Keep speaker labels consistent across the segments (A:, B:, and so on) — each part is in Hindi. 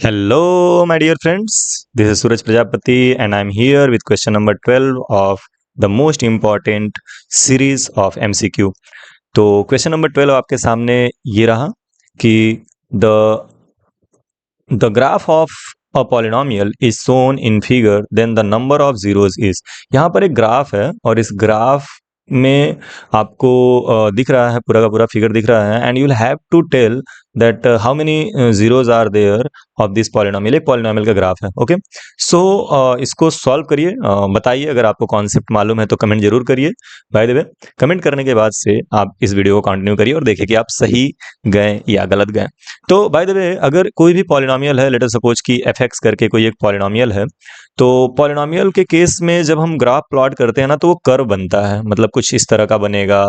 A: Hello, my dear friends. This is Suraj Prajapati, and I'm here with question number 12 of the most important series of MCQ. तो क्वेश्चन नंबर 12 आपके सामने ये रहा कि the graph of a polynomial is shown in figure, then the number of zeros is. यहाँ पर एक ग्राफ है और इस ग्राफ में आपको दिख रहा है, पूरा का पूरा फिगर दिख रहा है, and you will have to tell that how many zeros are there of this polynomial. एक पॉलिनोमियल का ग्राफ है। ओके, सो इसको सॉल्व करिए। बताइए, अगर आपको कॉन्सेप्ट मालूम है तो कमेंट जरूर करिए। बाय द वे, कमेंट करने के बाद से आप इस वीडियो को कंटिन्यू करिए और देखिए कि आप सही गए या गलत गए। तो बाय द वे, अगर कोई भी पॉलिनोमियल है, लेट अस सपोज कि fx करके कोई एक पॉलिनोमियल है, तो पॉलिनोमियल के केस में जब हम ग्राफ प्लॉट करते हैं ना, तो वो कर्व बनता है। मतलब कुछ इस तरह का बनेगा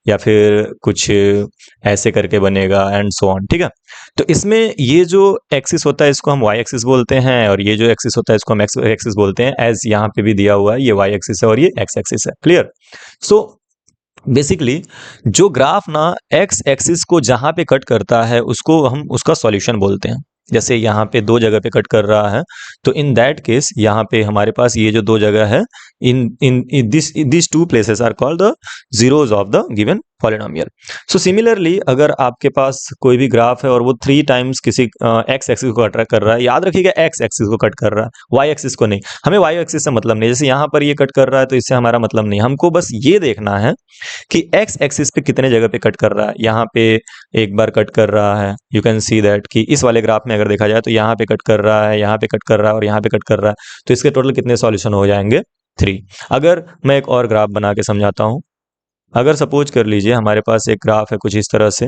A: या फिर कुछ ऐसे करके बनेगा एंड सो ऑन। ठीक है, तो इसमें ये जो एक्सिस होता है इसको हम वाई एक्सिस बोलते हैं, और ये जो एक्सिस होता है इसको हम एक्स एक्सिस बोलते हैं। एज यहाँ पे भी दिया हुआ है, ये वाई एक्सिस है और ये एक्स एक्सिस है। क्लियर? सो बेसिकली जो ग्राफ ना एक्स एक्सिस को जहां पे कट करता है उसको हम उसका सॉल्यूशन बोलते हैं। जैसे यहाँ पे दो जगह पे कट कर रहा है, तो इन दैट केस यहाँ पे हमारे पास ये जो दो जगह है, in in this two places are called the zeros of the given polynomial. So similarly, अगर आपके पास कोई भी ग्राफ है और वो 3 टाइम्स किसी एक्स एक्सिस को कट कर रहा है, याद रखिएगा एक्स एक्सिस को कट कर रहा है, वाई एक्सिस को नहीं। हमें वाई एक्सिस से मतलब नहीं। जैसे यहाँ पर ये कट कर रहा है तो इससे हमारा मतलब नहीं। हमको बस ये देखना है कि एक्स एक्सिस पे कितने जगह पे कट कर रहा है। यहाँ पे एक बार कट कर रहा है, यू कैन सी दैट कि इस वाले ग्राफ में अगर देखा जाए तो यहाँ पे कट कर रहा है, यहाँ पे कट कर रहा है और यहाँ पे कट कर रहा है। तो इसके टोटल कितने सॉल्यूशन हो जाएंगे? 3। अगर मैं एक और ग्राफ बना के समझाता हूँ। अगर सपोज कर लीजिए हमारे पास एक ग्राफ है कुछ इस तरह से,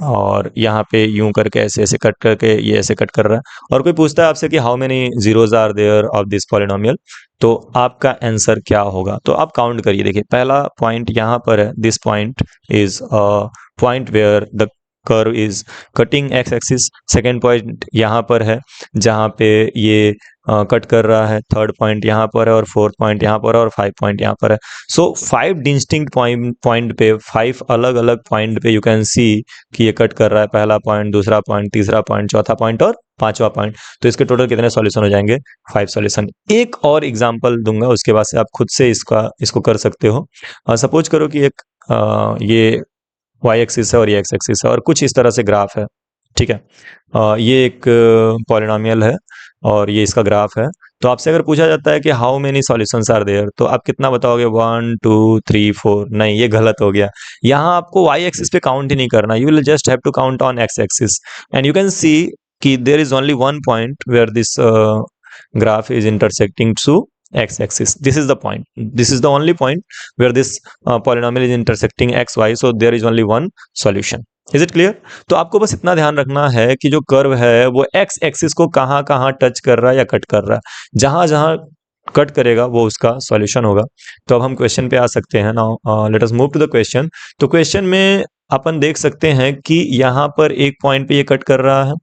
A: और यहाँ पे यूं करके ऐसे ऐसे कट करके ये ऐसे कट कर रहा है, और कोई पूछता है आपसे कि how many zeros are there of this polynomial, तो आपका आंसर क्या होगा? तो आप काउंट करिए। देखिए, पहला पॉइंट यहाँ पर है, this point is point where the curve is cutting X axis. Second point यहाँ पर है जहाँ पे ये कट कर रहा है। थर्ड पॉइंट यहाँ पर है, और फोर्थ पॉइंट यहाँ पर है, और 5 पॉइंट यहाँ पर है। सो 5 डिस्टिंक्ट पॉइंट पे, 5 अलग अलग पॉइंट पे यू कैन सी कि ये कट कर रहा है। पहला पॉइंट, दूसरा पॉइंट, तीसरा पॉइंट, चौथा पॉइंट और पांचवा पॉइंट। तो इसके टोटल कितने सॉल्यूशन हो जाएंगे? 5 सॉल्यूशन। एक और एग्जांपल दूंगा, उसके बाद से आप खुद से इसको कर सकते हो। सपोज करो कि एक ये वाई एक्सिस है और ये एक्स एक्सिस है, और कुछ इस तरह से ग्राफ है। ठीक है, ये एक पॉलिनोमियल है और ये इसका ग्राफ है। तो आपसे अगर पूछा जाता है कि how many solutions are there, तो आप कितना बताओगे? 1 2 3 4। नहीं, ये गलत हो गया। यहाँ आपको वाई एक्सिस पे काउंट ही नहीं करना। You will just have to count on X axis, and you can see कि there is only one point where this graph is intersecting to x axis. This is the point, this is the only point where this polynomial is intersecting x y, so there is only one solution. Is it clear? तो आपको बस इतना ध्यान रखना है कि जो कर्व है वो x एक्सिस को कहाँ कहाँ टच कर रहा है या कट कर रहा है। जहां जहां कट करेगा वो उसका सॉल्यूशन होगा। तो अब हम क्वेश्चन पे आ सकते हैं। Now let us move to the question. तो क्वेश्चन में अपन देख सकते हैं कि यहाँ पर एक पॉइंट पे ये कट कर रहा है,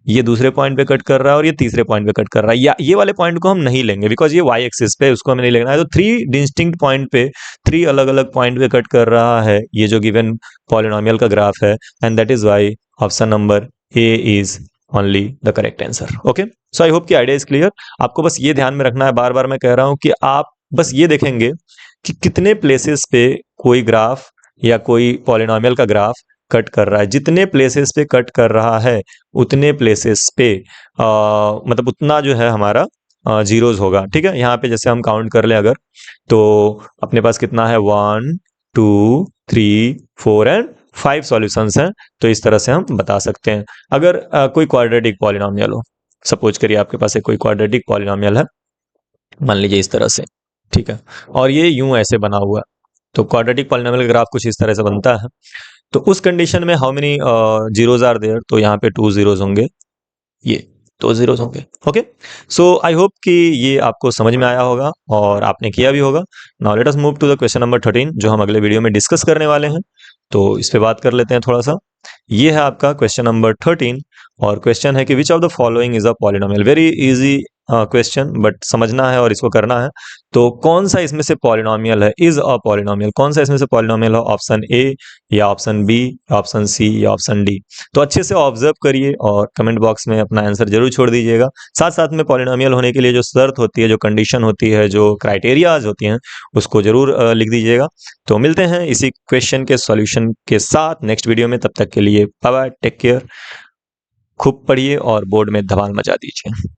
A: ये दूसरे पॉइंट पे कट कर रहा है, और ये तीसरे पॉइंट पे कट कर रहा है। या ये वाले पॉइंट को हम नहीं लेंगे बिकॉज ये वाई एक्सिस पे, उसको हमें नहीं लेना है। तो 3 डिस्टिंक्ट पॉइंट पे, 3 अलग अलग पॉइंट पे कट कर रहा है ये जो गिवन पॉलिनोमियल का ग्राफ है, and that is why option number A is only the correct answer. Okay, so I hope कि आइडिया इज क्लियर। आपको बस ये ध्यान में रखना है, बार बार मैं कह रहा हूं कि आप बस ये देखेंगे कि कितने प्लेसेस पे कोई ग्राफ या कोई पॉलिनोमियल का ग्राफ कट कर रहा है। जितने प्लेसेस पे कट कर रहा है उतने प्लेसेस पे मतलब उतना जो है हमारा जीरोज होगा। ठीक है, यहाँ पे जैसे हम काउंट कर लें अगर, तो अपने पास कितना है? 1 2 3 4 एंड 5 सॉल्यूशंस हैं। तो इस तरह से हम बता सकते हैं। अगर कोई क्वाड्रेटिक पॉलिनोमियल हो, सपोज करिए आपके पास एक कोई क्वाड्रेटिक पॉलिनोमियल है, मान लीजिए इस तरह से। ठीक है, और ये यूं ऐसे बना हुआ है। तो क्वाड्रेटिक पॉलिनोमियल का ग्राफ कुछ इस तरह से बनता है। तो उस कंडीशन में how many zeros are there, तो यहाँ पे 2 जीरोज होंगे, ये 2 जीरोज होंगे। ओके, सो आई होप कि ये आपको समझ में आया होगा और आपने किया भी होगा। Now let us move to the question number 13, जो हम अगले वीडियो में डिस्कस करने वाले हैं। तो इस पे बात कर लेते हैं थोड़ा सा। ये है आपका क्वेश्चन नंबर 13, और क्वेश्चन है कि which of the following is a polynomial. Very easy question, but समझना है और इसको करना है। तो कौन सा इसमें से पॉलिनोमियल है, इज अ पॉलिनोमियल, कौन सा इसमें से पॉलिनोमियल है, ऑप्शन ए या ऑप्शन बी, ऑप्शन सी या ऑप्शन डी। तो अच्छे से ऑब्जर्व करिए और कमेंट बॉक्स में अपना आंसर जरूर छोड़ दीजिएगा। साथ साथ में पॉलिनोमियल होने के लिए जो शर्त होती है, जो कंडीशन होती है, जो क्राइटेरियाज होती हैं, उसको जरूर लिख दीजिएगा। तो मिलते हैं इसी क्वेश्चन के सॉल्यूशन के साथ नेक्स्ट वीडियो में। तब तक के लिए बाय बाय, टेक केयर, खूब पढ़िए और बोर्ड में धमाल मचा दीजिए।